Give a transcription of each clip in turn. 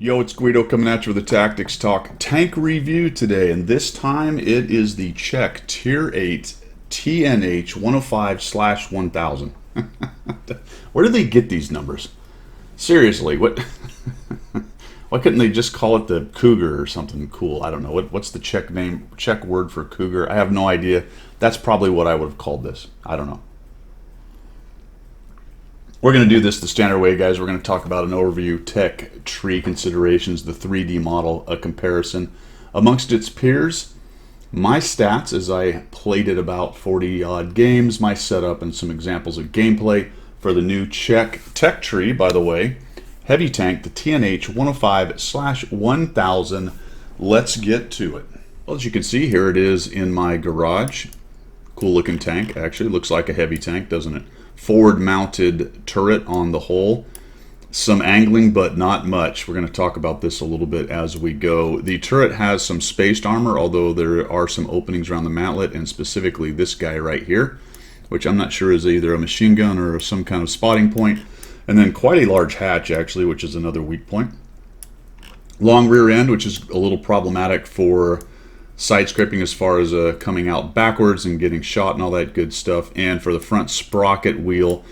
Yo, it's Guido coming at you with a Tactics Talk tank review today, and this time it is the Czech Tier 8 TNH 105/1000. Where do they get these numbers? Seriously, what? Why couldn't they just call it the Cougar or something cool? I don't know. What's the Czech name, Czech word for Cougar? I have no idea. That's probably what I would have called this. I don't know. We're going to do this the standard way, guys. We're going to talk about an overview, tech, tree considerations, the 3D model, a comparison amongst its peers, my stats as I played it about 40-odd games, my setup, and some examples of gameplay for the new Czech tech tree, by the way. Heavy tank, the TNH 105/1000. Let's get to it. Well, as you can see, here it is in my garage. Cool looking tank, actually. Looks like a heavy tank, doesn't it? Forward mounted turret on the hull. Some angling, but not much. We're going to talk about this a little bit as we go. The turret has some spaced armor, although there are some openings around the mantlet, and specifically this guy right here, which I'm not sure is either a machine gun or some kind of spotting point. And then quite a large hatch, actually, which is another weak point. Long rear end, which is a little problematic for side scraping as far as coming out backwards and getting shot and all that good stuff. And for the front sprocket wheel,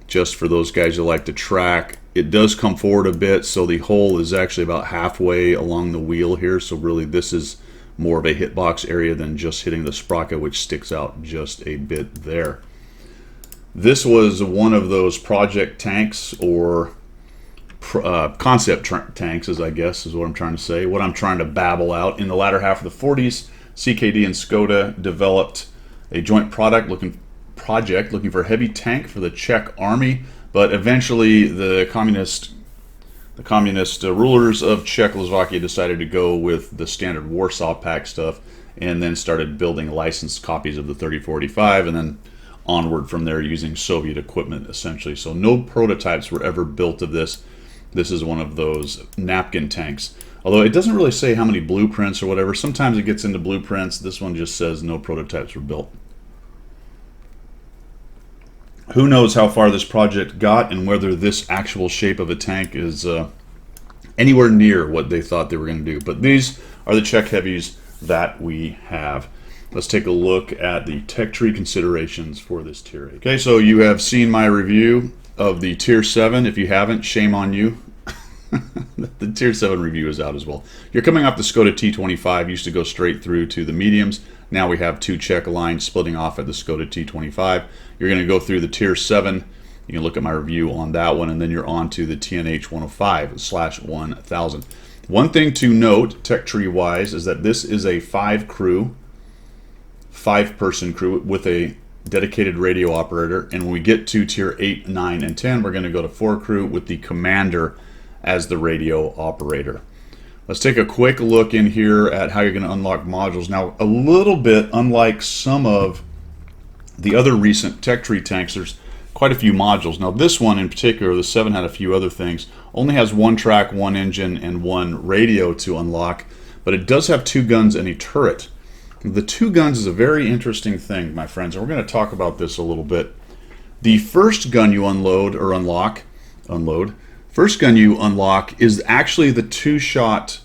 just for those guys who like to track, it does come forward a bit, so the hole is actually about halfway along the wheel here. So really this is more of a hitbox area than just hitting the sprocket, which sticks out just a bit there. This was one of those project tanks, or concept tanks, as I guess is what I'm trying to say, what I'm trying to babble out. In the latter half of the 40s, CKD and Skoda developed a joint project looking for a heavy tank for the Czech army, but eventually the communist rulers of Czechoslovakia decided to go with the standard Warsaw Pact stuff, and then started building licensed copies of the 3045, and then onward from there using Soviet equipment essentially. So no prototypes were ever built of this. This is one of those napkin tanks. Although it doesn't really say how many blueprints or whatever. Sometimes it gets into blueprints. This one just says no prototypes were built. Who knows how far this project got and whether this actual shape of a tank is anywhere near what they thought they were going to do. But these are the Czech heavies that we have. Let's take a look at the tech tree considerations for this Tier 8. Okay, so you have seen my review of the Tier 7. If you haven't, shame on you. The Tier 7 review is out as well. You're coming off the Skoda T25, used to go straight through to the mediums. Now we have two Czech lines splitting off at the Skoda T25. You're going to go through the Tier 7. You can look at my review on that one, and then you're on to the TNH 105/1000. One thing to note, tech tree wise, is that this is a 5-person crew with a dedicated radio operator, and when we get to Tier 8, 9, and 10, we're going to go to 4 crew with the commander as the radio operator. Let's take a quick look in here at how you're going to unlock modules. Now, a little bit unlike some of the other recent tech tree tanks, there's quite a few modules. Now, this one in particular, the 7 had a few other things, only has 1 track, 1 engine, and 1 radio to unlock, but it does have 2 guns and a turret. The 2 guns is a very interesting thing, my friends, and we're going to talk about this a little bit. The first gun you first gun you unlock is actually the 2-shot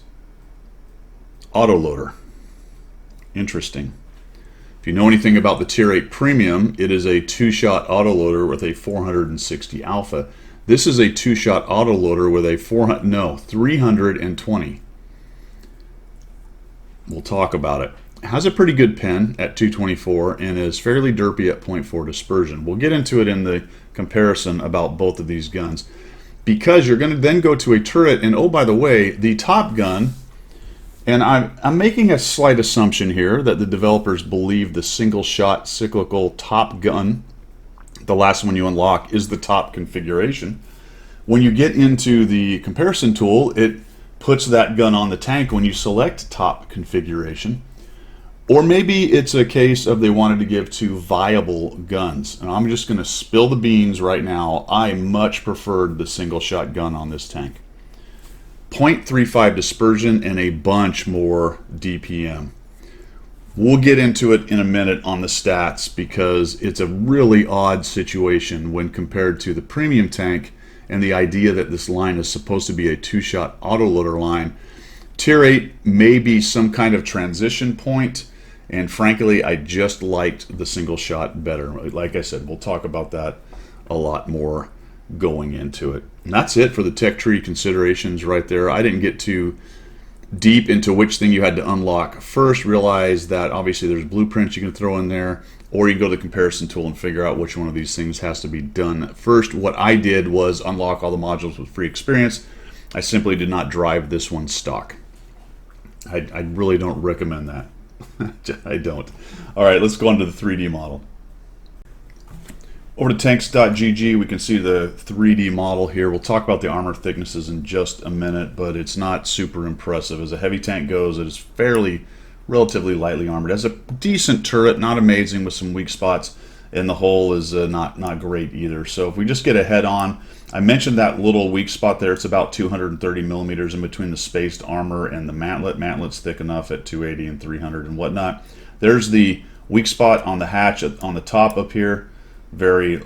autoloader. Interesting. If you know anything about the Tier 8 Premium, it is a 2-shot autoloader with a 460 alpha. This is a 2-shot autoloader with a 320. We'll talk about it. Has a pretty good pen at 224 and is fairly derpy at 0.4 dispersion. We'll get into it in the comparison about both of these guns, because you're going to then go to a turret, and oh, by the way, the top gun, and I'm making a slight assumption here that the developers believe the single-shot cyclical top gun, the last one you unlock, is the top configuration. When you get into the comparison tool, it puts that gun on the tank when you select top configuration. Or maybe it's a case of they wanted to give 2 viable guns. And I'm just going to spill the beans right now. I much preferred the single shot gun on this tank. 0.35 dispersion and a bunch more DPM. We'll get into it in a minute on the stats, because it's a really odd situation when compared to the premium tank and the idea that this line is supposed to be a 2-shot autoloader line. Tier 8 may be some kind of transition point, and frankly, I just liked the single shot better. Like I said, we'll talk about that a lot more going into it. And that's it for the tech tree considerations right there. I didn't get too deep into which thing you had to unlock first. Realize that obviously there's blueprints you can throw in there, or you can go to the comparison tool and figure out which one of these things has to be done first. What I did was unlock all the modules with free experience. I simply did not drive this one stock. I really don't recommend that. I don't. All right, let's go on to the 3D model. Over to tanks.gg, we can see the 3D model here. We'll talk about the armor thicknesses in just a minute, but it's not super impressive. As a heavy tank goes, it is relatively lightly armored. It has a decent turret, not amazing, with some weak spots, and the hull is not great either. So if we just get a head-on, I mentioned that little weak spot there. It's about 230 millimeters in between the spaced armor and the mantlet. Mantlet's thick enough at 280 and 300 and whatnot. There's the weak spot on the hatch on the top up here. Very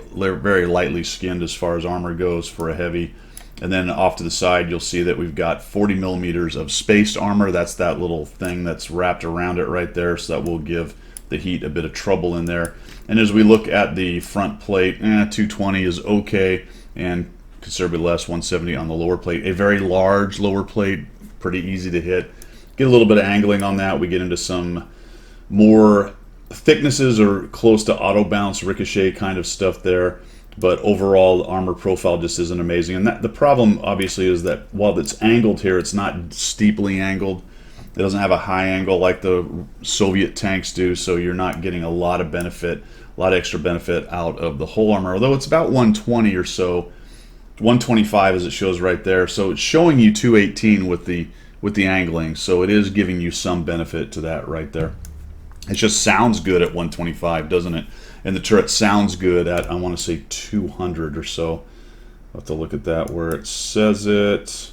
lightly skinned as far as armor goes for a heavy. And then off to the side, you'll see that we've got 40 millimeters of spaced armor. That's that little thing that's wrapped around it right there, so that will give the heat a bit of trouble in there. And as we look at the front plate, 220 is okay, and considerably less, 170 on the lower plate. A very large lower plate, pretty easy to hit. Get a little bit of angling on that. We get into some more thicknesses or close to auto bounce, ricochet kind of stuff there. But overall, the armor profile just isn't amazing. And the problem, obviously, is that while it's angled here, it's not steeply angled. It doesn't have a high angle like the Soviet tanks do, so you're not getting a lot of benefit, a lot of extra benefit out of the whole armor. Although it's about 120 or so, 125 as it shows right there. So it's showing you 218 with the angling, so it is giving you some benefit to that right there. It just sounds good at 125, doesn't it? And the turret sounds good at, I want to say, 200 or so. I'll have to look at that where it says it.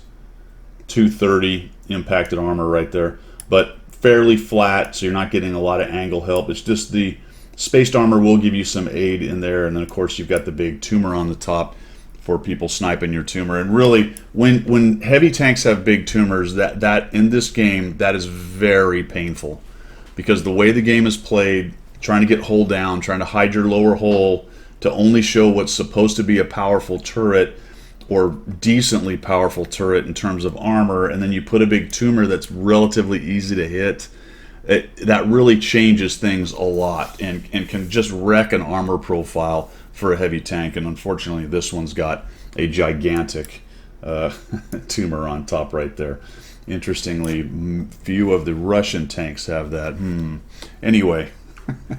230 impacted armor right there. But fairly flat, so you're not getting a lot of angle help. It's just the spaced armor will give you some aid in there. And then, of course, you've got the big tumor on the top for people sniping your tumor. And really, when heavy tanks have big tumors, that in this game, that is very painful. Because the way the game is played, trying to get hull down, trying to hide your lower hull to only show what's supposed to be a powerful turret or decently powerful turret in terms of armor, and then you put a big tumor that's relatively easy to hit, that really changes things a lot and can just wreck an armor profile for a heavy tank. And unfortunately, this one's got a gigantic tumor on top right there. Interestingly, few of the Russian tanks have that. Anyway,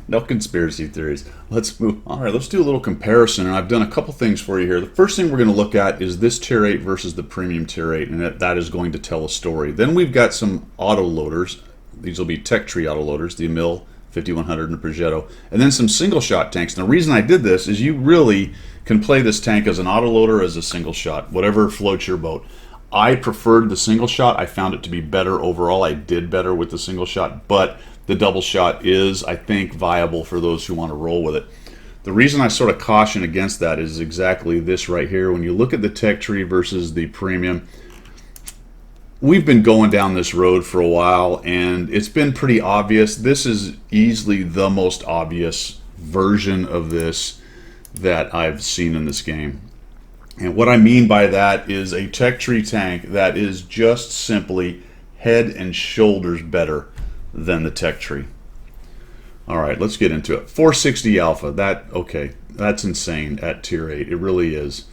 no conspiracy theories. Let's move on. All right, let's do a little comparison, and I've done a couple things for you here. The first thing we're going to look at is this Tier 8 versus the Premium Tier 8, and that is going to tell a story. Then we've got some autoloaders. These will be tech tree autoloaders, the Emil 5100 and the Progetto, and then some single-shot tanks. And the reason I did this is you really can play this tank as an autoloader or as a single shot, whatever floats your boat. I preferred the single shot. I found it to be better overall. I did better with the single shot, but the double shot is, I think, viable for those who want to roll with it. The reason I sort of caution against that is exactly this right here. When you look at the tech tree versus the premium, we've been going down this road for a while, and it's been pretty obvious. This is easily the most obvious version of this that I've seen in this game. And what I mean by that is a tech tree tank that is just simply head and shoulders better than the tech tree. All right, let's get into it. 460 alpha, that's insane at tier 8. It really is.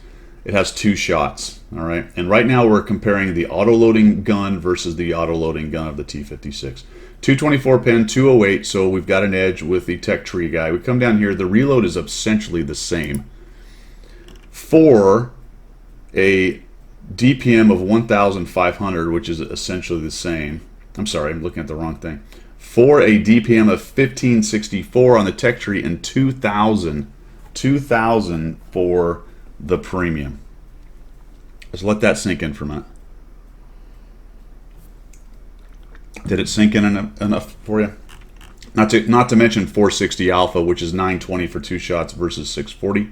It has 2 shots, all right? And right now we're comparing the auto-loading gun versus the auto-loading gun of the T56. 224 pin, 208, so we've got an edge with the tech tree guy. We come down here, the reload is essentially the same. For a DPM of 1,500, which is essentially the same. I'm sorry, I'm looking at the wrong thing. For a DPM of 1,564 on the tech tree and 2,000 for the premium. Let's let that sink in for a minute. Did it sink in enough for you? Not to mention 460 alpha, which is 920 for 2 shots versus 640.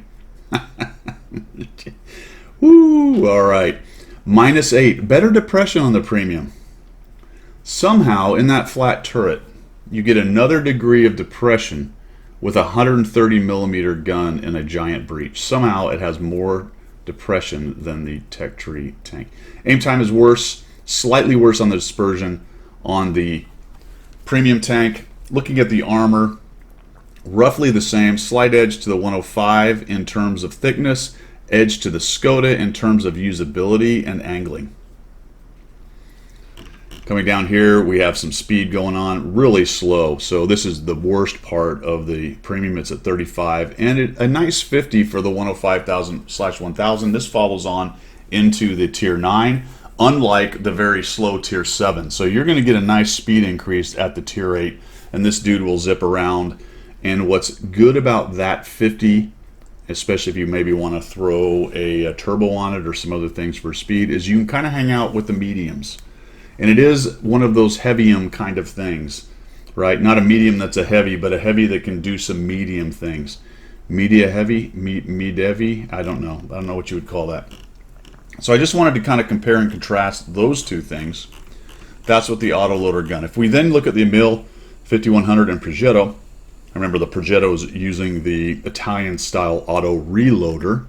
Woo! All right. -8. Better depression on the premium. Somehow, in that flat turret, you get another degree of depression with a 130 millimeter gun in a giant breech. Somehow, it has more depression than the Tech Tree tank. Aim time is worse, slightly worse on the dispersion on the premium tank. Looking at the armor, roughly the same. Slight edge to the 105 in terms of thickness, edge to the Skoda in terms of usability and angling. Coming down here, we have some speed going on, really slow. So this is the worst part of the premium. It's at 35 and a nice 50 for the 105,000/1000. This follows on into the tier 9, unlike the very slow tier 7. So you're going to get a nice speed increase at the tier 8, and this dude will zip around. And what's good about that 50, especially if you maybe want to throw a turbo on it or some other things for speed, is you can kind of hang out with the mediums. And it is one of those heavium kind of things, right? Not a medium that's a heavy, but a heavy that can do some medium things. Media heavy, mid heavy, I don't know. I don't know what you would call that. So I just wanted to kind of compare and contrast those two things. That's what the autoloader gun. If we then look at the Emil 5100 and Progetto, remember the Progetto is using the Italian style auto reloader.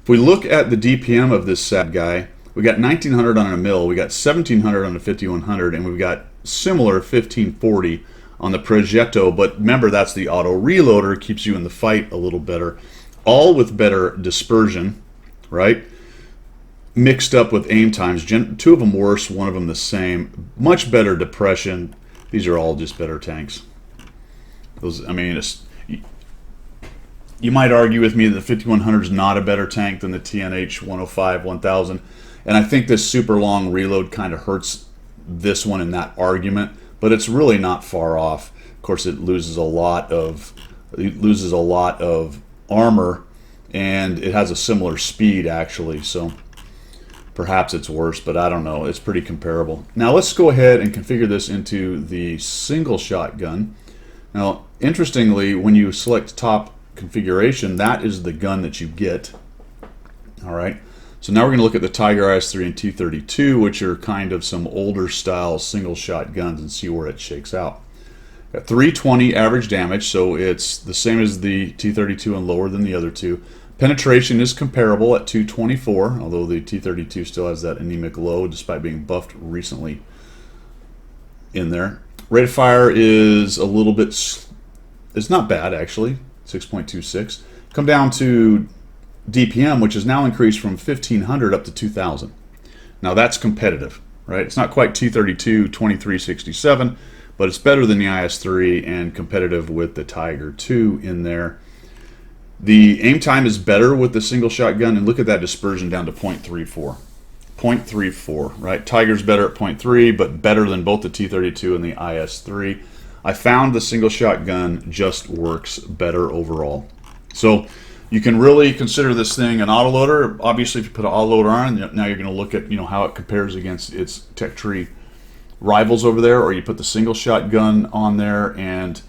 If we look at the DPM of this sad guy, we got 1900 on a Emil, we got 1700 on a 5100, and we've got similar 1540 on the Progetto. But remember, that's the auto reloader, keeps you in the fight a little better, all with better dispersion, right? Mixed up with aim times, two of them worse, one of them the same, much better depression. These are all just better tanks. Those, I mean, you might argue with me that the 5100 is not a better tank than the TNH 105 1000. And I think this super long reload kind of hurts this one in that argument, but it's really not far off. Of course, it loses a lot of armor, and it has a similar speed actually. So perhaps it's worse, but I don't know. It's pretty comparable. Now let's go ahead and configure this into the single shot gun. Now, interestingly, when you select top configuration, that is the gun that you get. All right. So now we're going to look at the Tiger IS-3 and T-32, which are kind of some older style single shot guns, and see where it shakes out. Got 320 average damage, so it's the same as the T-32 and lower than the other two. Penetration is comparable at 224, although the T-32 still has that anemic low despite being buffed recently in there. Rate of fire is a little bit, it's not bad actually, 6.26. Come down to DPM, which is now increased from 1500 up to 2000. Now that's competitive, right? It's not quite T-32 2367, but it's better than the IS-3 and competitive with the Tiger II in there. The aim time is better with the single shot gun, and look at that dispersion down to 0.34. 0.34, right? Tiger's better at 0.3, but better than both the T-32 and the IS-3. I found the single shot gun just works better overall. So you can really consider this thing an autoloader. Obviously, if you put an autoloader on, now you're going to look at how it compares against its Tech Tree rivals over there, or you put the single shot gun on there, and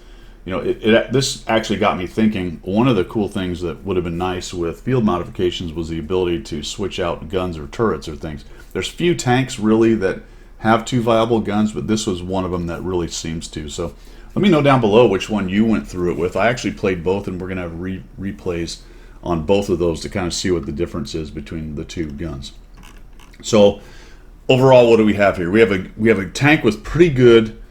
this actually got me thinking. One of the cool things that would have been nice with field modifications was the ability to switch out guns or turrets or things. There's few tanks really that have two viable guns, but this was one of them that really seems to. So let me know down below which one you went through it with. I actually played both, and we're going to have replays on both of those to kind of see what the difference is between the two guns. So overall, what do we have here? We have a tank with pretty good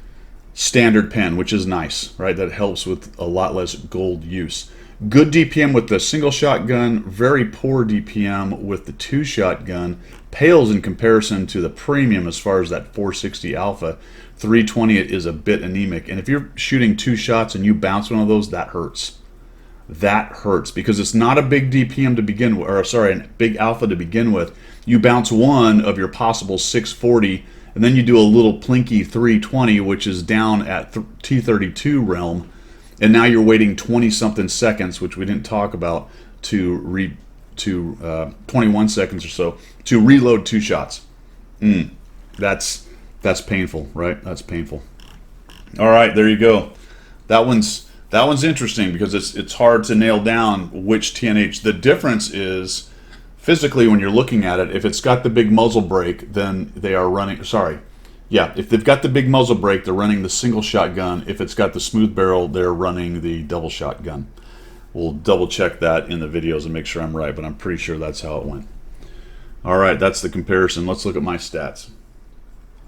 standard pen, which is nice, right? That helps with a lot less gold use. Good DPM with the single shot gun, very poor DPM with the two shot gun. Pales in comparison to the premium as far as that 460 Alpha. 320 is a bit anemic, and if you're shooting two shots and you bounce one of those, that hurts. That hurts because it's not a big DPM to begin with, or sorry, a big alpha to begin with. You bounce one of your possible 640, and then you do a little plinky 320, which is down at T32 realm, and now you're waiting 20-something seconds, which we didn't talk about, to 21 seconds or so to reload two shots. That's painful, right? That's painful. All right, there you go. That one's interesting because it's hard to nail down which TNH. The difference is physically, when you're looking at it, if it's got the big muzzle brake, then they are running, sorry, yeah, if they've got the big muzzle brake, they're running the single shotgun. If it's got the smooth barrel, they're running the double shotgun. We'll double check that in the videos and make sure I'm right, but I'm pretty sure that's how it went. All right, that's the comparison. Let's look at my stats.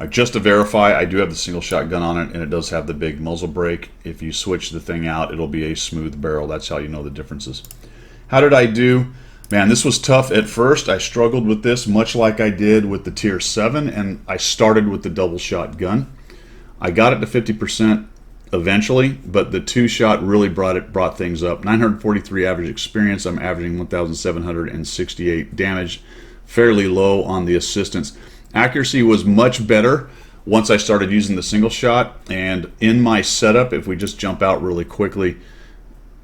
Just to verify, I do have the single shotgun on it, and it does have the big muzzle brake. If you switch the thing out, it'll be a smooth barrel. That's how you know the differences. How did I do? Man, this was tough at first. I struggled with this much like I did with the Tier 7, and I started with the double shotgun. I got it to 50% eventually, but the two-shot really brought things up. 943 average experience. I'm averaging 1,768 damage. Fairly low on the assistance. Accuracy was much better once I started using the single shot, and in my setup, if we just jump out really quickly,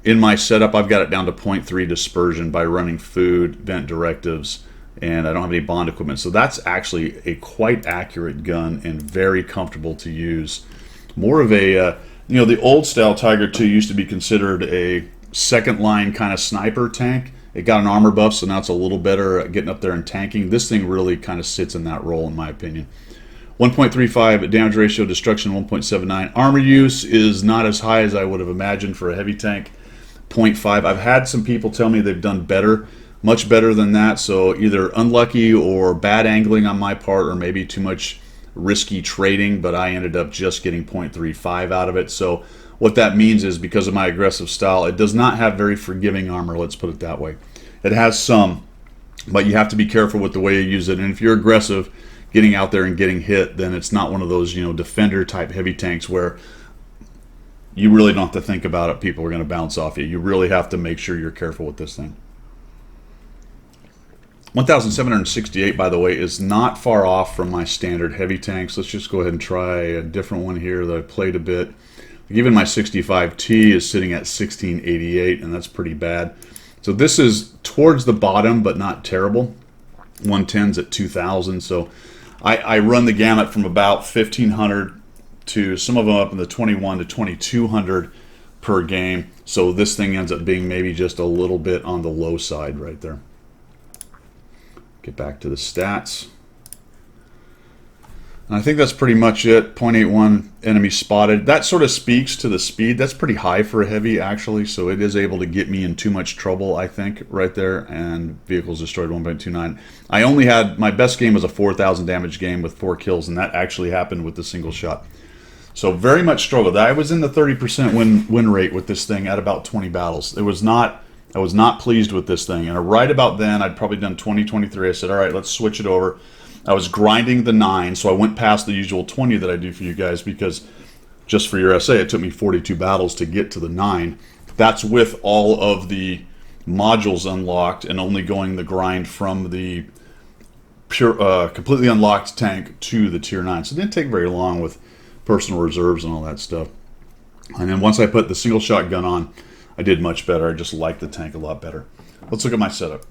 in my setup, I've got it down to 0.3 dispersion by running food, vent directives, and I don't have any bond equipment. So that's actually a quite accurate gun and very comfortable to use. More of a, you know, the old style Tiger II used to be considered a second line kind of sniper tank. It got an armor buff, so now it's a little better at getting up there and tanking. This thing really kind of sits in that role, in my opinion. 1.35 damage ratio, destruction 1.79. Armor use is not as high as I would have imagined for a heavy tank. 0.5. I've had some people tell me they've done better, much better than that, so either unlucky or bad angling on my part, or maybe too much risky trading, but I ended up just getting 0.35 out of it. So what that means is, because of my aggressive style, it does not have very forgiving armor, let's put it that way. It has some, but you have to be careful with the way you use it, and if you're aggressive getting out there and getting hit, then it's not one of those, you know, defender type heavy tanks where you really don't have to think about it. People are going to bounce off you. You really have to make sure you're careful with this thing. 1,768, by the way, is not far off from my standard heavy tanks. Let's just go ahead and try a different one here that I played a bit. Even my 65T is sitting at 1688, and that's pretty bad. So this is towards the bottom, but not terrible. 110's at 2,000. So I run the gamut from about 1,500 to some of them up in the 21 to 2,200 per game. So this thing ends up being maybe just a little bit on the low side right there. Get back to the stats. And I think that's pretty much it. 0.81 enemy spotted. That sort of speaks to the speed. That's pretty high for a heavy, actually. So it is able to get me in too much trouble, I think, right there. And vehicles destroyed 1.29. I only had, my best game was a 4,000 damage game with 4 kills, and that actually happened with the single shot. So very much struggled. I was in the 30% win rate with this thing at about 20 battles. I was not pleased with this thing. And right about then, I'd probably done 20, 23. I said, all right, let's switch it over. I was grinding the 9, so I went past the usual 20 that I do for you guys, because just for your SA, it took me 42 battles to get to the 9. That's with all of the modules unlocked and only going the grind from the pure, completely unlocked tank to the Tier 9. So it didn't take very long with personal reserves and all that stuff. And then once I put the single shotgun on, I did much better. I just liked the tank a lot better. Let's look at my setup.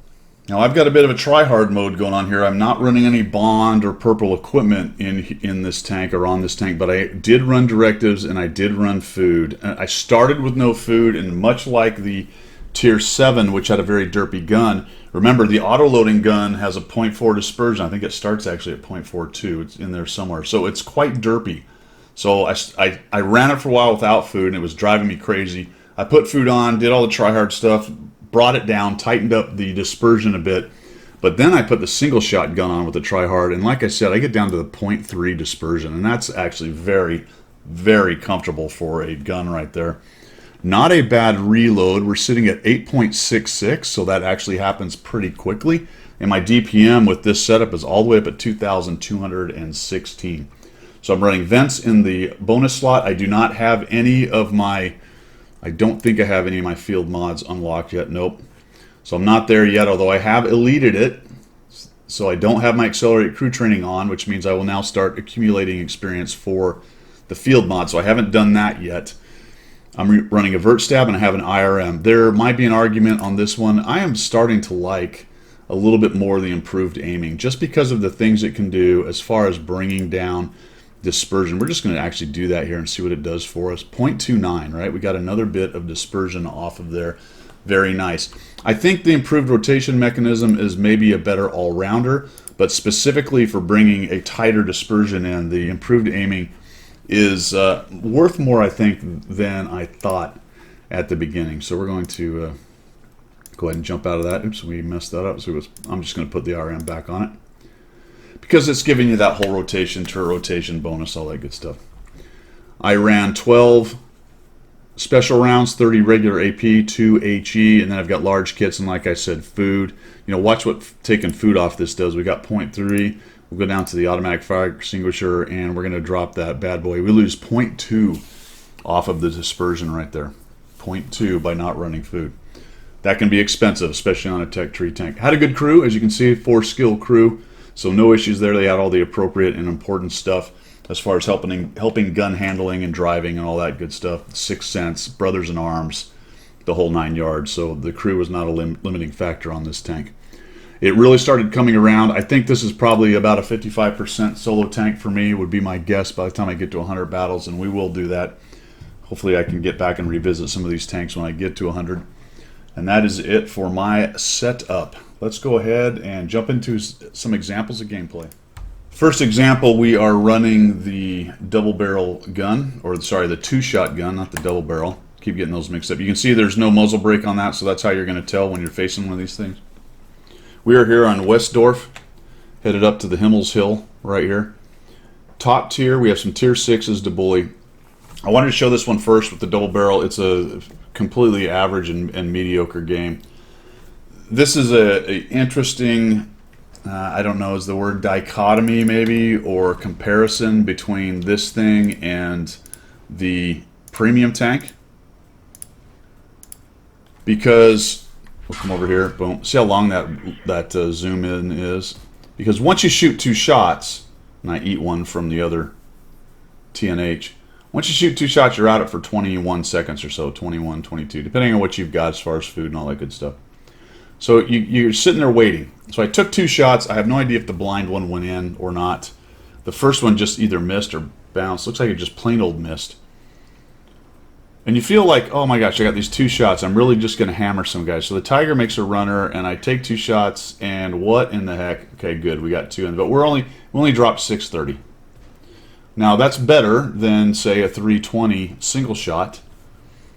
Now I've got a bit of a try-hard mode going on here. I'm not running any bond or purple equipment in this tank or on this tank, but I did run directives and I did run food. I started with no food, and much like the Tier 7, which had a very derpy gun, remember the auto-loading gun has a 0.4 dispersion. I think it starts actually at 0.42. It's in there somewhere. So it's quite derpy. So I ran it for a while without food, and it was driving me crazy. I put food on, did all the try-hard stuff, brought it down, tightened up the dispersion a bit, but then I put the single shot gun on with the try-hard, and like I said, I get down to the 0.3 dispersion, and that's actually very, very comfortable for a gun right there. Not a bad reload. We're sitting at 8.66, so that actually happens pretty quickly, and my DPM with this setup is all the way up at 2,216. So I'm running vents in the bonus slot. I do not have any of my, I don't think I have any of my field mods unlocked yet. Nope. So I'm not there yet, although I have elited it. So I don't have my accelerated crew training on, which means I will now start accumulating experience for the field mod. So I haven't done that yet. I'm running a vert stab and I have an IRM. There might be an argument on this one. I am starting to like a little bit more the improved aiming, just because of the things it can do as far as bringing down dispersion. We're just going to actually do that here and see what it does for us. 0.29, right? We got another bit of dispersion off of there. very nice. I think the improved rotation mechanism is maybe a better all-rounder, but specifically for bringing a tighter dispersion in, the improved aiming is worth more, I think, than I thought at the beginning. So we're going to go ahead and jump out of that. Oops, we messed that up. So I'm just going to put the RM back on it because it's giving you that whole rotation, turret rotation bonus, all that good stuff. I ran 12 special rounds, 30 regular AP, 2 HE, and then I've got large kits, and like I said, food. You know, watch what taking food off this does. We got 0.3. We'll go down to the automatic fire extinguisher, and we're going to drop that bad boy. We lose 0.2 off of the dispersion right there. 0.2 by not running food. That can be expensive, especially on a Tech Tree tank. Had a good crew, as you can see, 4-skill crew, so no issues there. They had all the appropriate and important stuff as far as helping gun handling and driving and all that good stuff. 6 Sense, Brothers in Arms, the whole 9 yards. So the crew was not a limiting factor on this tank. It really started coming around. I think this is probably about a 55% solo tank for me, would be my guess by the time I get to 100 battles, and we will do that. Hopefully I can get back and revisit some of these tanks when I get to 100. And that is it for my setup. Let's go ahead and jump into some examples of gameplay. First example, we are running the double barrel gun, or sorry, the 2-shot gun, not the double barrel. Keep getting those mixed up. You can see there's no muzzle brake on that, so that's how you're going to tell when you're facing one of these things. We are here on West Dwarf, headed up to the Himmels Hill right here. Top tier, we have some tier 6s to bully. I wanted to show this one first with the double barrel. It's a completely average and mediocre game. This is a interesting, I don't know, is the word dichotomy maybe, or comparison between this thing and the premium tank. Because, we'll come over here, boom, see how long that zoom in is? Because once you shoot 2 shots, and I eat one from the other TNH, once you shoot 2 shots, you're at it for 21 seconds or so, 21, 22, depending on what you've got as far as food and all that good stuff. So you're sitting there waiting. So I took 2 shots. I have no idea if the blind one went in or not. The first one just either missed or bounced. Looks like it just plain old missed. And you feel like, oh my gosh, I got these 2 shots. I'm really just going to hammer some guys. So the Tiger makes a runner, and I take 2 shots, and what in the heck? Okay, good, we got 2 in. But we only dropped 630. Now that's better than, say, a 320 single shot.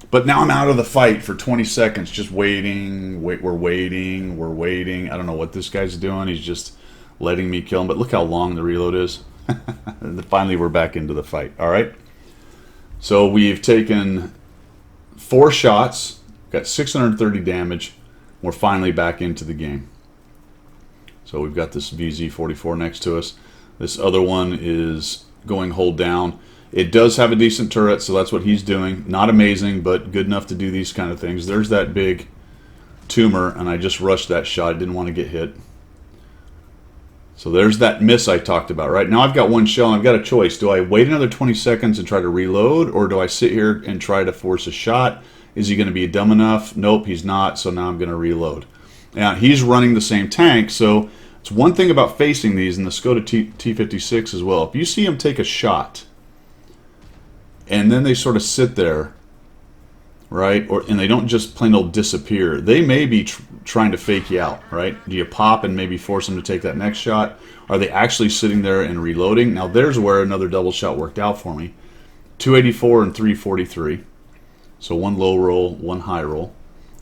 But now I'm out of the fight for 20 seconds, just waiting. We're waiting. I don't know what this guy's doing. He's just letting me kill him. But look how long the reload is. And finally, we're back into the fight. All right. So we've taken 4 shots, got 630 damage. We're finally back into the game. So we've got this VZ44 next to us. This other one is going hold down. It does have a decent turret, so that's what he's doing. Not amazing, but good enough to do these kind of things. There's that big tumor, and I just rushed that shot. I didn't want to get hit. So there's that miss I talked about, right? Now I've got 1 shell, and I've got a choice. Do I wait another 20 seconds and try to reload, or do I sit here and try to force a shot? Is he going to be dumb enough? Nope, he's not, so now I'm going to reload. Now, he's running the same tank, so it's one thing about facing these, and let's go to T56 as well. If you see him take a shot, and then they sort of sit there, right? And they don't just plain old disappear. They may be trying to fake you out, right? Do you pop and maybe force them to take that next shot? Are they actually sitting there and reloading? Now there's where another double shot worked out for me. 284 and 343. So 1 low roll, 1 high roll.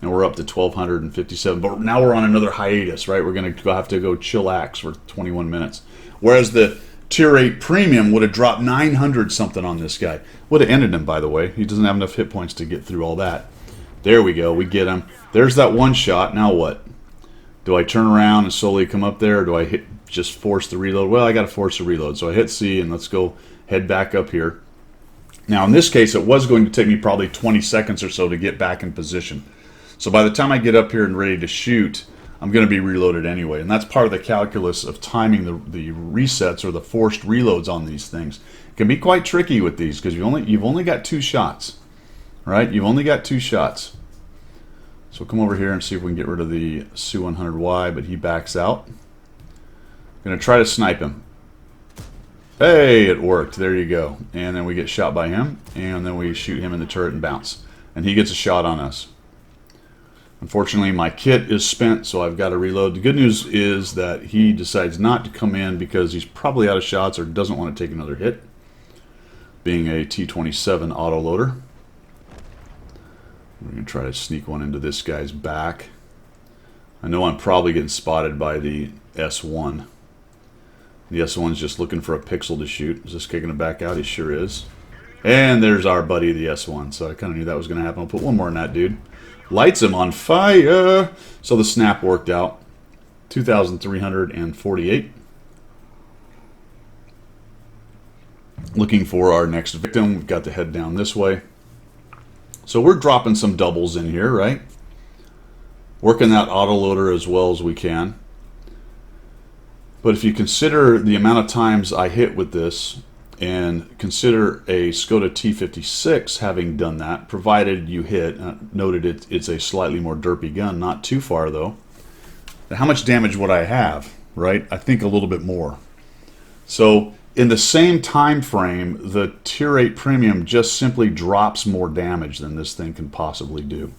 And we're up to 1,257. But now we're on another hiatus, right? We're going to have to go chillax for 21 minutes. Whereas the Tier 8 Premium would have dropped 900 something on this guy. Would have ended him, by the way. He doesn't have enough hit points to get through all that. There we go. We get him. There's that 1 shot. Now what? Do I turn around and slowly come up there, or do I just force the reload? Well, I got to force the reload. So I hit C, and let's go head back up here. Now, in this case, it was going to take me probably 20 seconds or so to get back in position. So by the time I get up here and ready to shoot, I'm going to be reloaded anyway. And that's part of the calculus of timing the resets or the forced reloads on these things. It can be quite tricky with these because you've only got 2 shots, right? You've only got 2 shots. So we'll come over here and see if we can get rid of the Su-100Y, but he backs out. I'm going to try to snipe him. Hey, it worked. There you go. And then we get shot by him, and then we shoot him in the turret and bounce. And he gets a shot on us. Unfortunately, my kit is spent, so I've got to reload. The good news is that he decides not to come in because he's probably out of shots or doesn't want to take another hit, being a T-27 autoloader. We're going to try to sneak one into this guy's back. I know I'm probably getting spotted by the S1. The S1's just looking for a pixel to shoot. Is this kicking it back out? He sure is. And there's our buddy, the S1. So I kind of knew that was going to happen. I'll put one more in that dude. Lights him on fire. So the snap worked out. 2,348. Looking for our next victim. We've got to head down this way. So we're dropping some doubles in here, right? Working that autoloader as well as we can. But if you consider the amount of times I hit with this, and consider a Skoda T56 having done that, provided you hit, noted it's a slightly more derpy gun, not too far though. How much damage would I have, right? I think a little bit more. So in the same time frame, the Tier 8 Premium just simply drops more damage than this thing can possibly do.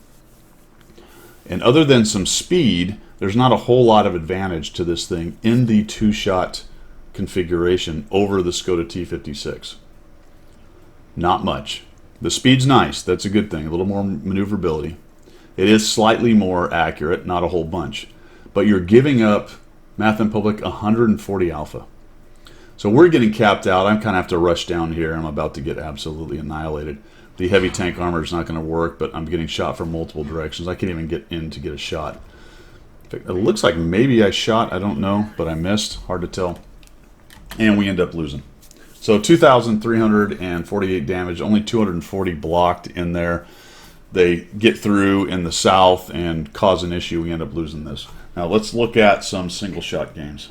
And other than some speed, there's not a whole lot of advantage to this thing in the two-shot configuration over the Skoda T56. Not much. The speed's nice. That's a good thing. A little more maneuverability. It is slightly more accurate, not a whole bunch. But you're giving up, Math and Public, 140 alpha. So we're getting capped out. I'm kind of have to rush down here. I'm about to get absolutely annihilated. The heavy tank armor is not going to work, but I'm getting shot from multiple directions. I can't even get in to get a shot. It looks like maybe I shot. I don't know, but I missed. Hard to tell. And we end up losing. So 2,348 damage, only 240 blocked in there. They get through in the south and cause an issue. We end up losing this. Now let's look at some single shot games.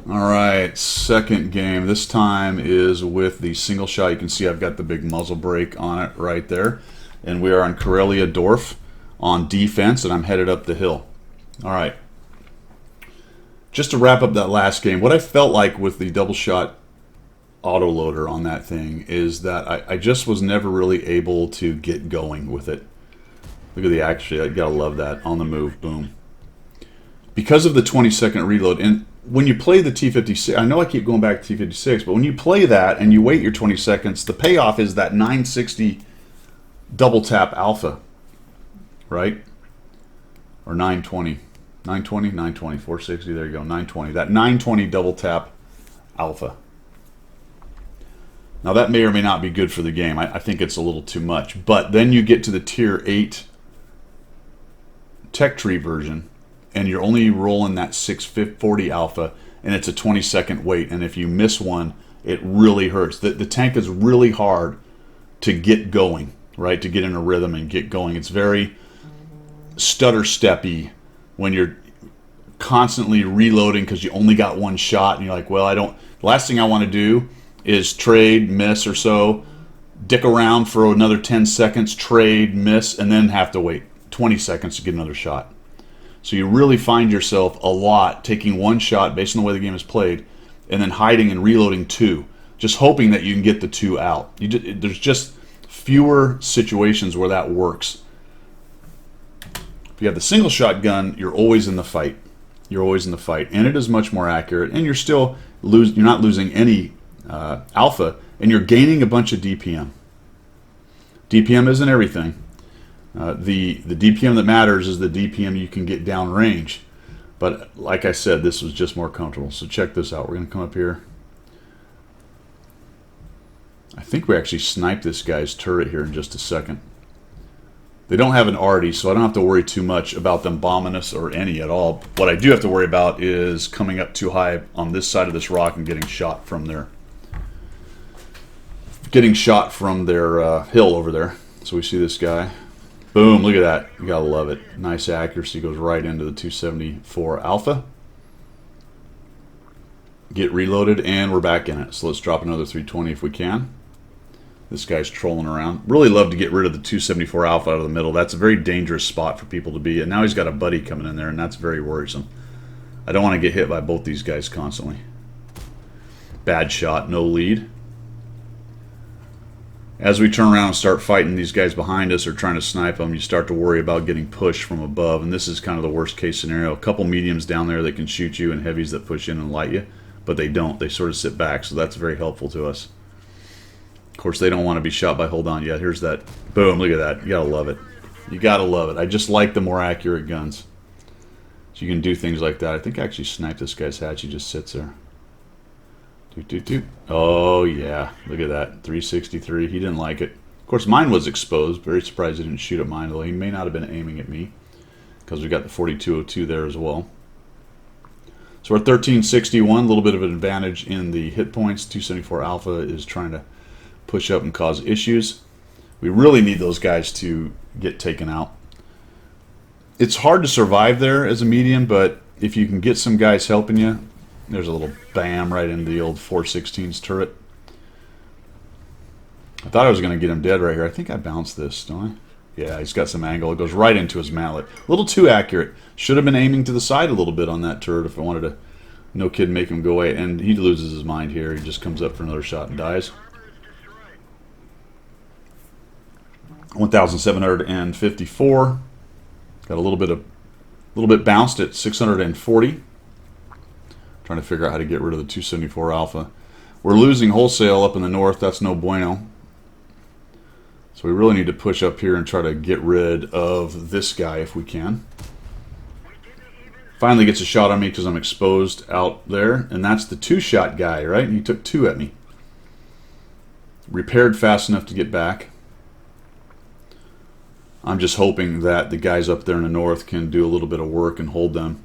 Alright, second game. This time is with the single shot. You can see I've got the big muzzle brake on it right there. And we are on Karelia Dwarf on defense, and I'm headed up the hill. Alright. Just to wrap up that last game, what I felt like with the double shot autoloader on that thing is that I just was never really able to get going with it. Look at the action. I gotta love that. On the move. Boom. Because of the 20-second reload, and when you play the T56, I know I keep going back to T56, but when you play that and you wait your 20 seconds, the payoff is that 960 double tap alpha, right? Or 920. 920, 460, there you go, 920. That 920 double tap alpha. Now that may or may not be good for the game. I think it's a little too much. But then you get to the Tier 8 tech tree version, and you're only rolling that 640 alpha, and it's a 20-second wait. And if you miss one, it really hurts. The tank is really hard to get going, right? To get in a rhythm and get going. It's very stutter-steppy when you're constantly reloading because you only got one shot, and you're like, well, the last thing I want to do is trade, miss or so, dick around for another 10 seconds, trade, miss, and then have to wait 20 seconds to get another shot. So you really find yourself a lot taking one shot based on the way the game is played and then hiding and reloading two, just hoping that you can get the two out. There's just fewer situations where that works. If you have the single shot gun, you're always in the fight. You're always in the fight, and it is much more accurate, and you're not losing any alpha, and you're gaining a bunch of DPM. DPM isn't everything. The DPM that matters is the DPM you can get downrange. But like I said, this was just more comfortable. So check this out. We're going to come up here. I think we actually sniped this guy's turret here in just a second. They don't have an arty, so I don't have to worry too much about them bombing us or any at all. What I do have to worry about is coming up too high on this side of this rock and getting shot from their hill over there. So we see this guy. Boom, look at that. You gotta love it. Nice accuracy, goes right into the 274 alpha. Get reloaded, and we're back in it. So let's drop another 320 if we can. This guy's trolling around. Really love to get rid of the 274 alpha out of the middle. That's a very dangerous spot for people to be. And now he's got a buddy coming in there, and that's very worrisome. I don't want to get hit by both these guys constantly. Bad shot, no lead. As we turn around and start fighting these guys behind us or trying to snipe them, you start to worry about getting pushed from above, and this is kind of the worst case scenario. A couple mediums down there that can shoot you and heavies that push in and light you, but they don't. They sort of sit back, so that's very helpful to us. Of course, they don't want to be shot by hold on yet. Here's that. Boom, look at that. You gotta love it. You gotta love it. I just like the more accurate guns. So you can do things like that. I think I actually sniped this guy's hatch. He just sits there. Oh, yeah. Look at that. 363. He didn't like it. Of course, mine was exposed. Very surprised he didn't shoot at mine, although he may not have been aiming at me because we got the 4202 there as well. So we're at 1361. A little bit of an advantage in the hit points. 274 Alpha is trying to push up and cause issues. We really need those guys to get taken out. It's hard to survive there as a medium, but if you can get some guys helping you, there's a little bam right into the old 416's turret. I thought I was going to get him dead right here. I think I bounced this, don't I? Yeah, he's got some angle. It goes right into his mallet. A little too accurate. Should have been aiming to the side a little bit on that turret if I wanted to, no kid, make him go away. And he loses his mind here. He just comes up for another shot and dies. 1,754. Got a little bit bounced at 640. Trying to figure out how to get rid of the 274 Alpha. We're losing wholesale up in the north. That's no bueno. So we really need to push up here and try to get rid of this guy if we can. Finally gets a shot on me because I'm exposed out there. And that's the two-shot guy, right? He took two at me. Repaired fast enough to get back. I'm just hoping that the guys up there in the north can do a little bit of work and hold them.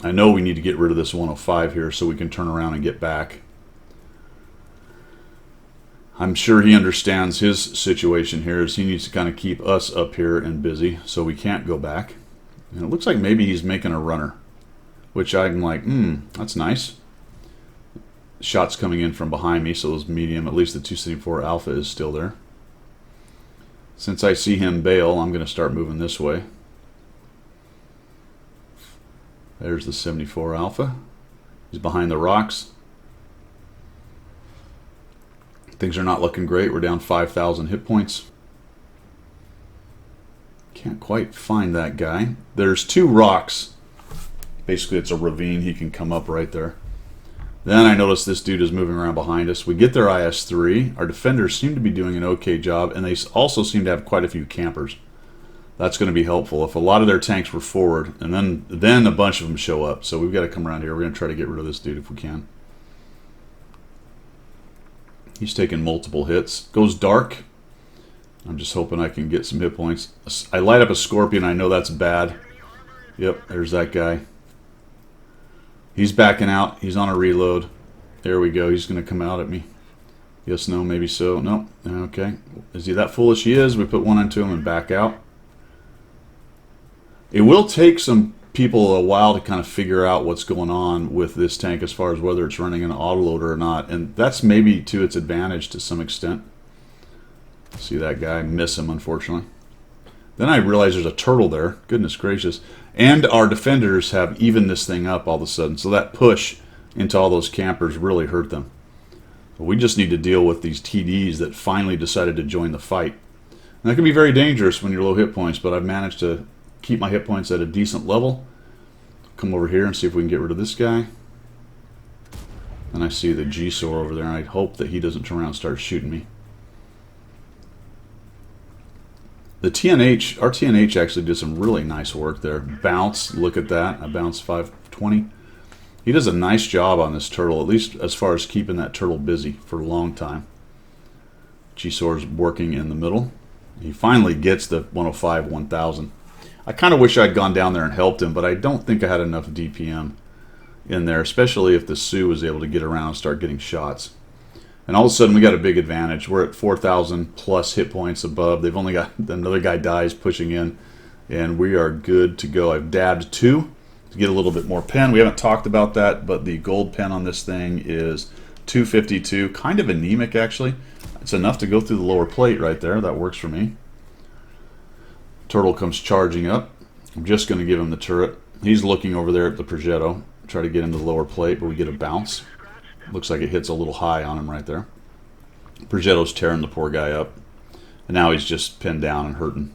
I know we need to get rid of this 105 here so we can turn around and get back. I'm sure he understands his situation here as he needs to kind of keep us up here and busy so we can't go back. And it looks like maybe he's making a runner, which I'm like, that's nice. Shots coming in from behind me, so those medium, at least the 274 Alpha is still there. Since I see him bail, I'm going to start moving this way. There's the 74 Alpha. He's behind the rocks. Things are not looking great. We're down 5,000 hit points. Can't quite find that guy. There's two rocks. Basically, it's a ravine. He can come up right there. Then I notice this dude is moving around behind us. We get their IS-3. Our defenders seem to be doing an okay job, and they also seem to have quite a few campers. That's going to be helpful. If a lot of their tanks were forward, and then a bunch of them show up. So we've got to come around here. We're going to try to get rid of this dude if we can. He's taking multiple hits. Goes dark. I'm just hoping I can get some hit points. I light up a Scorpion. I know that's bad. Yep, there's that guy. He's backing out. He's on a reload. There we go. He's going to come out at me. Yes, no, maybe so. No. Okay. Is he that foolish? He is. We put one into him and back out. It will take some people a while to kind of figure out what's going on with this tank as far as whether it's running an autoloader or not. And that's maybe to its advantage to some extent. See that guy? Miss him, unfortunately. Then I realize there's a turtle there. Goodness gracious. And our defenders have evened this thing up all of a sudden. So that push into all those campers really hurt them. But we just need to deal with these TDs that finally decided to join the fight. And that can be very dangerous when you're low hit points, but I've managed to keep my hit points at a decent level. Come over here and see if we can get rid of this guy. And I see the G-Sor over there, and I hope that he doesn't turn around and start shooting me. The TNH, our TNH actually did some really nice work there. Bounce, look at that. I bounced 520. He does a nice job on this turtle, at least as far as keeping that turtle busy for a long time. G-Sor's working in the middle. He finally gets the 105-1000. I kind of wish I'd gone down there and helped him, but I don't think I had enough DPM in there, especially if the Sioux was able to get around and start getting shots. And all of a sudden, we got a big advantage. We're at 4,000 plus hit points above. They've only got another guy dies pushing in, and we are good to go. I've dabbed 2 to get a little bit more pen. We haven't talked about that, but the gold pen on this thing is 252. Kind of anemic, actually. It's enough to go through the lower plate right there. That works for me. Turtle comes charging up. I'm just going to give him the turret. He's looking over there at the Progetto. Try to get into the lower plate, but we get a bounce. Looks like it hits a little high on him right there. Progetto's tearing the poor guy up. And now he's just pinned down and hurting.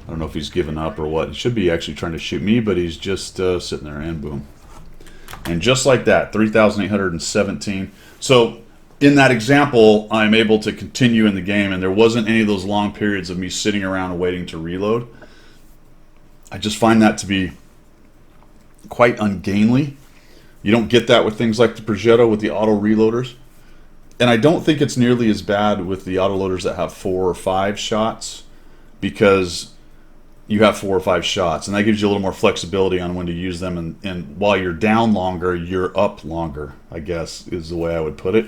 I don't know if he's given up or what. He should be actually trying to shoot me, but he's just sitting there, and boom. And just like that, 3,817. So in that example, I'm able to continue in the game, and there wasn't any of those long periods of me sitting around waiting to reload. I just find that to be quite ungainly. You don't get that with things like the Progetto with the auto reloaders. And I don't think it's nearly as bad with the autoloaders that have 4 or 5 shots, because you have 4 or 5 shots, and that gives you a little more flexibility on when to use them. And while you're down longer, you're up longer, I guess is the way I would put it.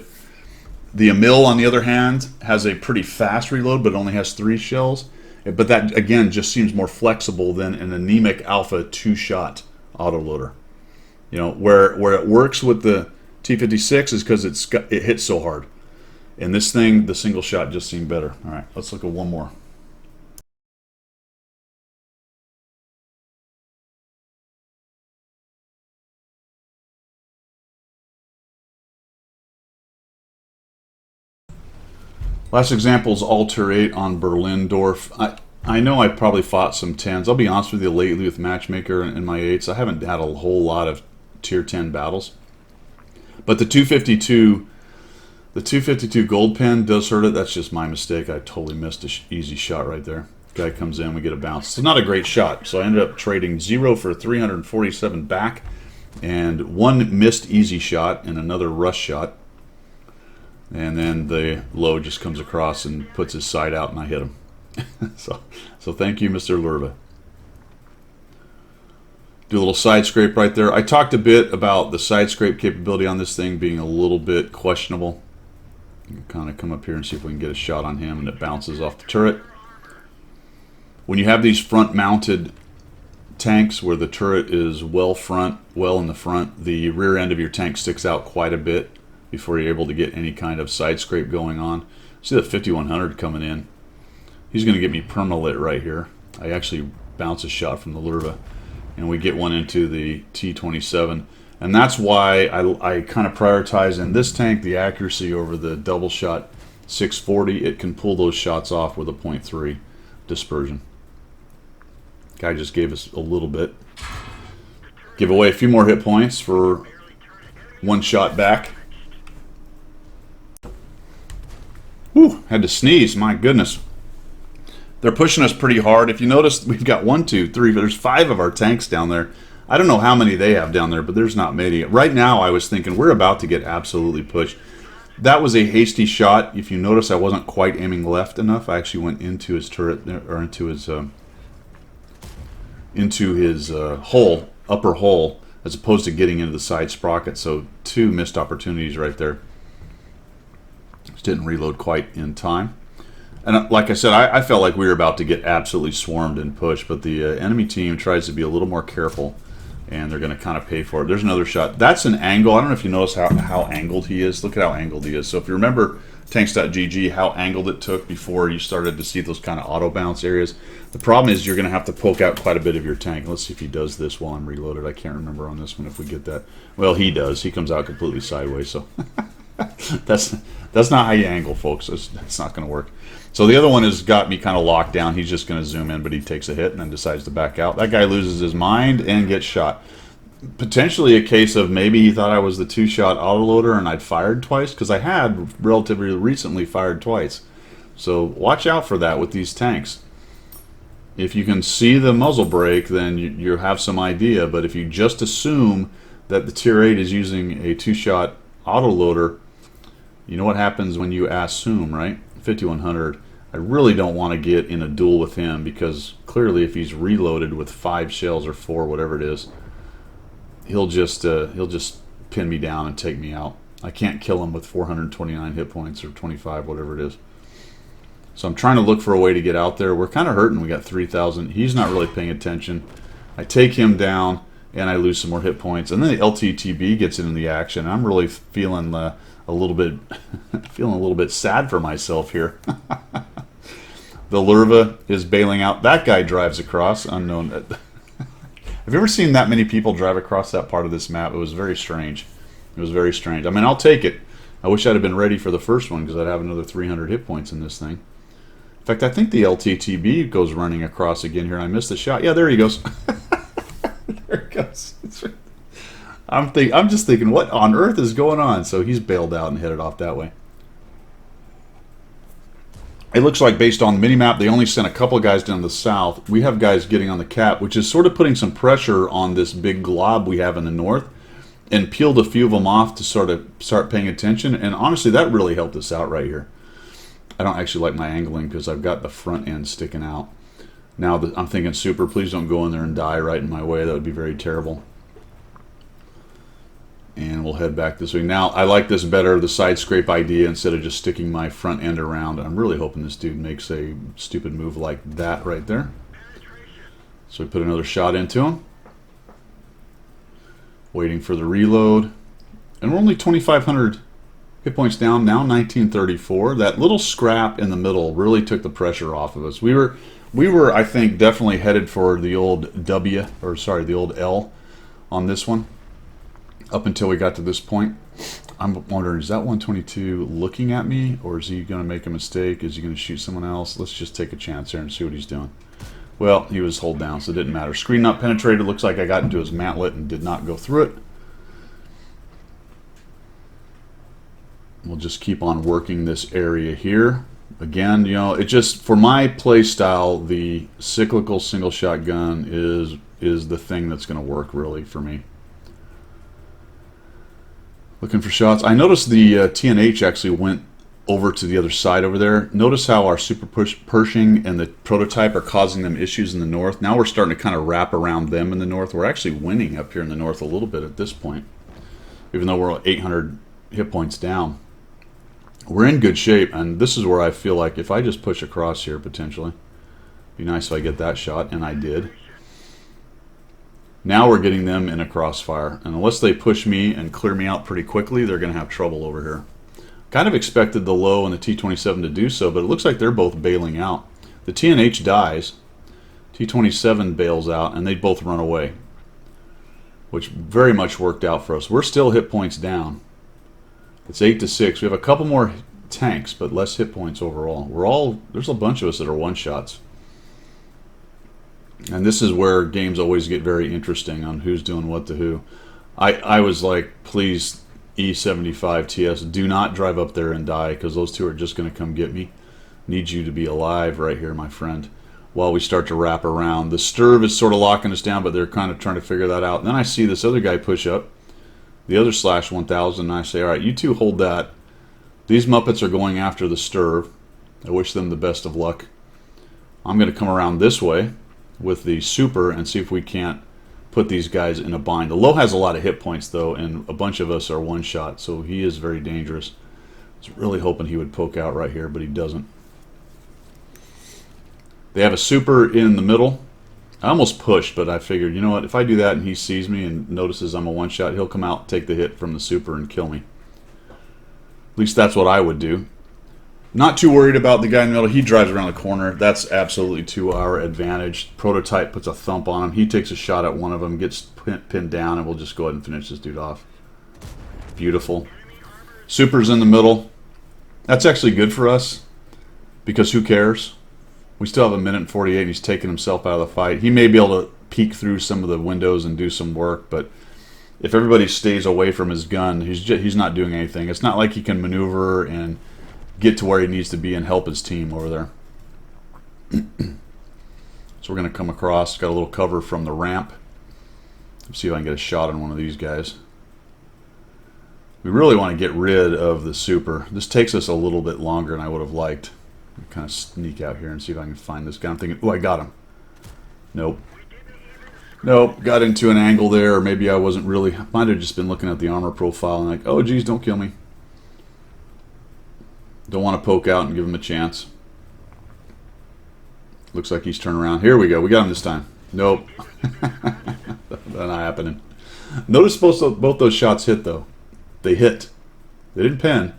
The Emil, on the other hand, has a pretty fast reload, but only has 3 shells. But that, again, just seems more flexible than an anemic alpha 2-shot autoloader. You know, where it works with the T56 is because it hits so hard. And this thing, the single shot just seemed better. All right, let's look at one more. Last example is Alter 8 on Berlin Dwarf. I know I probably fought some 10s. I'll be honest with you, lately with Matchmaker in my 8s, I haven't had a whole lot of tier 10 battles. But the 252 gold pen does hurt it. That's just my mistake. I totally missed an easy shot right there. Guy comes in, we get a bounce. It's not a great shot, so I ended up trading 0 for 347 back, and 1 missed easy shot and another rush shot. And then the low just comes across and puts his side out, and I hit him. so thank you, Mr. Lurva. Do a little side scrape right there. I talked a bit about the side scrape capability on this thing being a little bit questionable. Kind of come up here and see if we can get a shot on him, and it bounces off the turret. When you have these front-mounted tanks where the turret is well in the front, the rear end of your tank sticks out quite a bit before you're able to get any kind of side scrape going on. See the 5100 coming in. He's going to get me permalit right here. I actually bounce a shot from the Lurva, and we get one into the T27. And that's why I kind of prioritize in this tank the accuracy over the double shot 640. It can pull those shots off with a 0.3 dispersion. Guy just gave us a little bit. Give away a few more hit points for 1 shot back. Whew, had to sneeze, my goodness. They're pushing us pretty hard. If you notice, we've got 1, 2, 3, there's 5 of our tanks down there. I don't know how many they have down there, but there's not many. Right now, I was thinking we're about to get absolutely pushed. That was a hasty shot. If you notice, I wasn't quite aiming left enough. I actually went into his turret, or into his hole, upper hole, as opposed to getting into the side sprocket. So 2 missed opportunities right there. Just didn't reload quite in time. And like I said, I felt like we were about to get absolutely swarmed and pushed, but the enemy team tries to be a little more careful, and they're going to kind of pay for it. There's another shot. That's an angle. I don't know if you notice how angled he is. Look at how angled he is. So if you remember tanks.gg, how angled it took before you started to see those kind of auto bounce areas. The problem is you're going to have to poke out quite a bit of your tank. Let's see if he does this while I'm reloaded. I can't remember on this one if we get that. Well, he does. He comes out completely sideways, so that's not how you angle, folks. That's not going to work. So the other one has got me kind of locked down. He's just going to zoom in, but he takes a hit and then decides to back out. That guy loses his mind and gets shot. Potentially a case of maybe he thought I was the 2-shot autoloader and I'd fired twice, because I had relatively recently fired twice. So watch out for that with these tanks. If you can see the muzzle brake, then you have some idea. But if you just assume that the Tier 8 is using a 2-shot autoloader, you know what happens when you assume, right? 5100. I really don't want to get in a duel with him, because clearly if he's reloaded with 5 shells or 4, whatever it is, he'll just pin me down and take me out. I can't kill him with 429 hit points or 25, whatever it is. So I'm trying to look for a way to get out there. We're kind of hurting. We got 3,000. He's not really paying attention. I take him down and I lose some more hit points. And then the LTTB gets into the action. I'm really feeling a little bit sad for myself here. The Lurva is bailing out. That guy drives across, unknown. Have you ever seen that many people drive across that part of this map? It was very strange. It was very strange. I mean, I'll take it. I wish I'd have been ready for the first one because I'd have another 300 hit points in this thing. In fact, I think the LTTB goes running across again here. I missed the shot. Yeah, there he goes. There he goes. I'm just thinking, what on earth is going on? So he's bailed out and headed off that way. It looks like based on the minimap, they only sent a couple of guys down the south. We have guys getting on the cap, which is sort of putting some pressure on this big glob we have in the north, and peeled a few of them off to sort of start paying attention. And honestly, that really helped us out right here. I don't actually like my angling because I've got the front end sticking out. Now I'm thinking, super, please don't go in there and die right in my way. That would be very terrible. And we'll head back this way. Now, I like this better, the side scrape idea, instead of just sticking my front end around. I'm really hoping this dude makes a stupid move like that right there. So we put another shot into him. Waiting for the reload. And we're only 2,500 hit points down, now 1934. That little scrap in the middle really took the pressure off of us. We were, I think, definitely headed for the old W, or sorry, the old L on this one. Up until we got to this point. I'm wondering, is that 122 looking at me, or is he going to make a mistake? Is he going to shoot someone else? Let's just take a chance here and see what he's doing. Well, he was hold down, so it didn't matter. Screen not penetrated. Looks like I got into his mantlet and did not go through it. We'll just keep on working this area here. Again, you know, it just, for my play style, the cyclical single shotgun is the thing that's going to work really for me. Looking for shots. I noticed the TNH actually went over to the other side over there. Notice how our super Pershing and the prototype are causing them issues in the north. Now we're starting to kind of wrap around them in the north. We're actually winning up here in the north a little bit at this point, even though we're 800 hit points down. We're in good shape, and this is where I feel like if I just push across here, potentially, it'd be nice if I get that shot, and I did. Now we're getting them in a crossfire, and unless they push me and clear me out pretty quickly, they're going to have trouble over here. Kind of expected the low and the T-27 to do so, but it looks like they're both bailing out. The TNH dies, T-27 bails out, and they both run away, which very much worked out for us. We're still hit points down. It's 8-6. We have a couple more tanks, but less hit points overall. There's a bunch of us that are one-shots. And this is where games always get very interesting on who's doing what to who. I was like, please, E75 TS, do not drive up there and die, because those two are just going to come get me. Need you to be alive right here, my friend, while we start to wrap around. The Sturv is sort of locking us down, but they're kind of trying to figure that out. And then I see this other guy push up, the other Slash 1000, and I say, all right, you two hold that. These Muppets are going after the Sturv. I wish them the best of luck. I'm going to come around this way with the super and see if we can't put these guys in a bind. The low has a lot of hit points though, and a bunch of us are one shot, so he is very dangerous. I was really hoping he would poke out right here, but he doesn't. They have a super in the middle. I almost pushed, but I figured, you know what, if I do that and he sees me and notices I'm a one shot, he'll come out, take the hit from the super and kill me. At least that's what I would do. Not too worried about the guy in the middle. He drives around the corner. That's absolutely to our advantage. Prototype puts a thump on him. He takes a shot at one of them, gets pinned down, and we'll just go ahead and finish this dude off. Beautiful. Super's in the middle. That's actually good for us, because who cares? We still have 1:48, and he's taking himself out of the fight. He may be able to peek through some of the windows and do some work, but if everybody stays away from his gun, he's not doing anything. It's not like he can maneuver and get to where he needs to be and help his team over there. So we're going to come across, got a little cover from the ramp. Let's see if I can get a shot on one of these guys. We really want to get rid of the super. This takes us a little bit longer than I would have liked. I'll kind of sneak out here and see if I can find this guy. I'm thinking, oh, I got him. Nope. Nope, got into an angle there, or maybe I wasn't really, might have just been looking at the armor profile and like, oh geez, don't kill me. Don't want to poke out and give him a chance. Looks like he's turning around. Here we go. We got him this time. Nope. That's not happening. Notice both those shots hit, though. They hit. They didn't pin,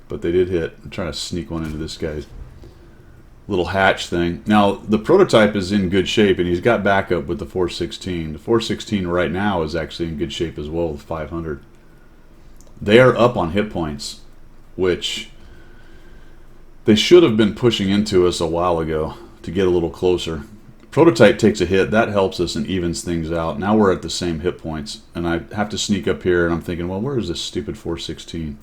but they did hit. I'm trying to sneak one into this guy. little hatch thing. Now, the prototype is in good shape, and he's got backup with the 416. The 416 right now is actually in good shape as well with 500. They are up on hit points, which they should have been pushing into us a while ago to get a little closer. Prototype takes a hit. That helps us and evens things out. Now we're at the same hit points, and I have to sneak up here, and I'm thinking, well, where is this stupid 416?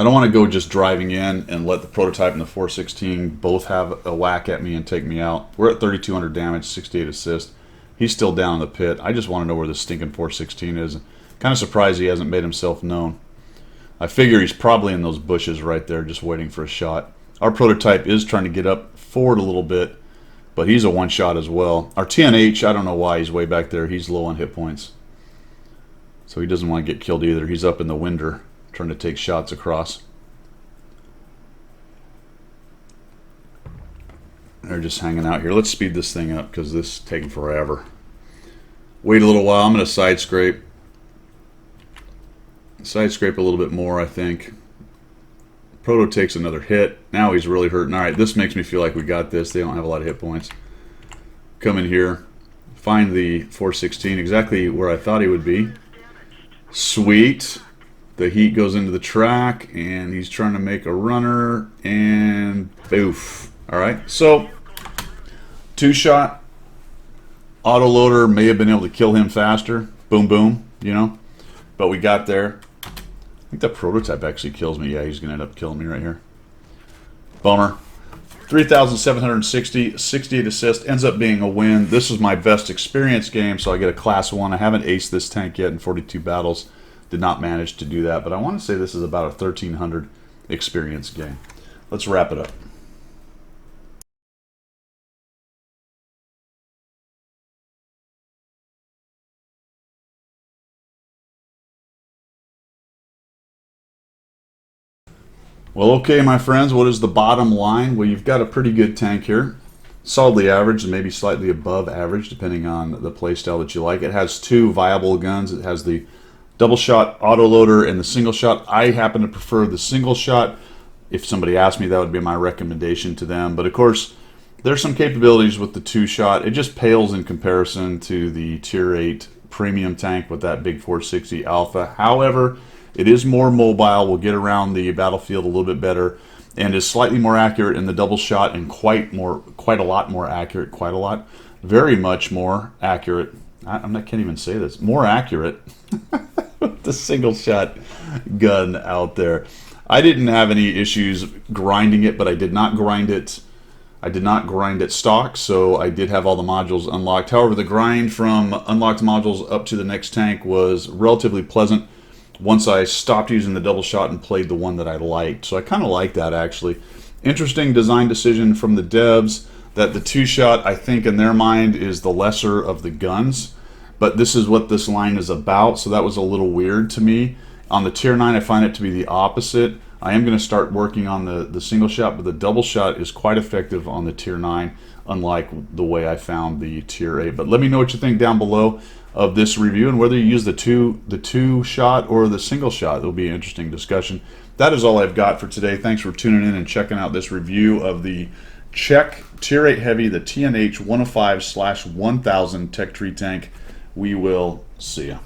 I don't want to go just driving in and let the prototype and the 416 both have a whack at me and take me out. We're at 3,200 damage, 68 assist. He's still down in the pit. I just want to know where the stinking 416 is. Kind of surprised he hasn't made himself known. I figure he's probably in those bushes right there just waiting for a shot. Our prototype is trying to get up forward a little bit, but he's a one-shot as well. Our TNH, I don't know why he's way back there. He's low on hit points. So he doesn't want to get killed either. He's up in the winder trying to take shots across. They're just hanging out here. Let's speed this thing up because this is taking forever. Wait a little while. I'm going to side scrape. Side scrape a little bit more, I think. Proto takes another hit. Now he's really hurting. All right, this makes me feel like we got this. They don't have a lot of hit points. Come in here. Find the 416 exactly where I thought he would be. Sweet. The heat goes into the track, and he's trying to make a runner, and boof. All right, so two-shot. Autoloader may have been able to kill him faster. Boom, boom, you know. But we got there. I think that prototype actually kills me. Yeah, he's going to end up killing me right here. Bummer. 3,760, 68 assist. Ends up being a win. This is my best experience game, so I get a class 1. I haven't aced this tank yet in 42 battles. Did not manage to do that, but I want to say this is about a 1,300 experience game. Let's wrap it up. Well, okay, my friends, what is the bottom line? Well, you've got a pretty good tank here. Solidly average, maybe slightly above average, depending on the playstyle that you like. It has 2 viable guns. It has the double shot autoloader and the single shot. I happen to prefer the single shot. If somebody asked me, that would be my recommendation to them. But of course, there's some capabilities with the 2-shot. It just pales in comparison to the Tier 8 premium tank with that big 460 Alpha. However, it is more mobile, will get around the battlefield a little bit better, and is slightly more accurate in the double shot and quite a lot more accurate, very much more accurate. I can't even say this. More accurate with the single shot gun out there. I didn't have any issues grinding it, but I did not grind it. I did not grind it stock, so I did have all the modules unlocked. However, the grind from unlocked modules up to the next tank was relatively pleasant once I stopped using the double shot and played the one that I liked. So I kind of like that, actually. Interesting design decision from the devs that the 2-shot, I think in their mind, is the lesser of the guns. But this is what this line is about, so that was a little weird to me. On the Tier 9, I find it to be the opposite. I am going to start working on the single shot, but the double shot is quite effective on the Tier 9, unlike the way I found the Tier 8. But let me know what you think down below of this review and whether you use the two shot or the single shot. It'll be an interesting discussion. That is all I've got for today. Thanks for tuning in and checking out this review of the Czech Tier 8 Heavy, the TNH 105/1000 Tech Tree Tank. We will see ya.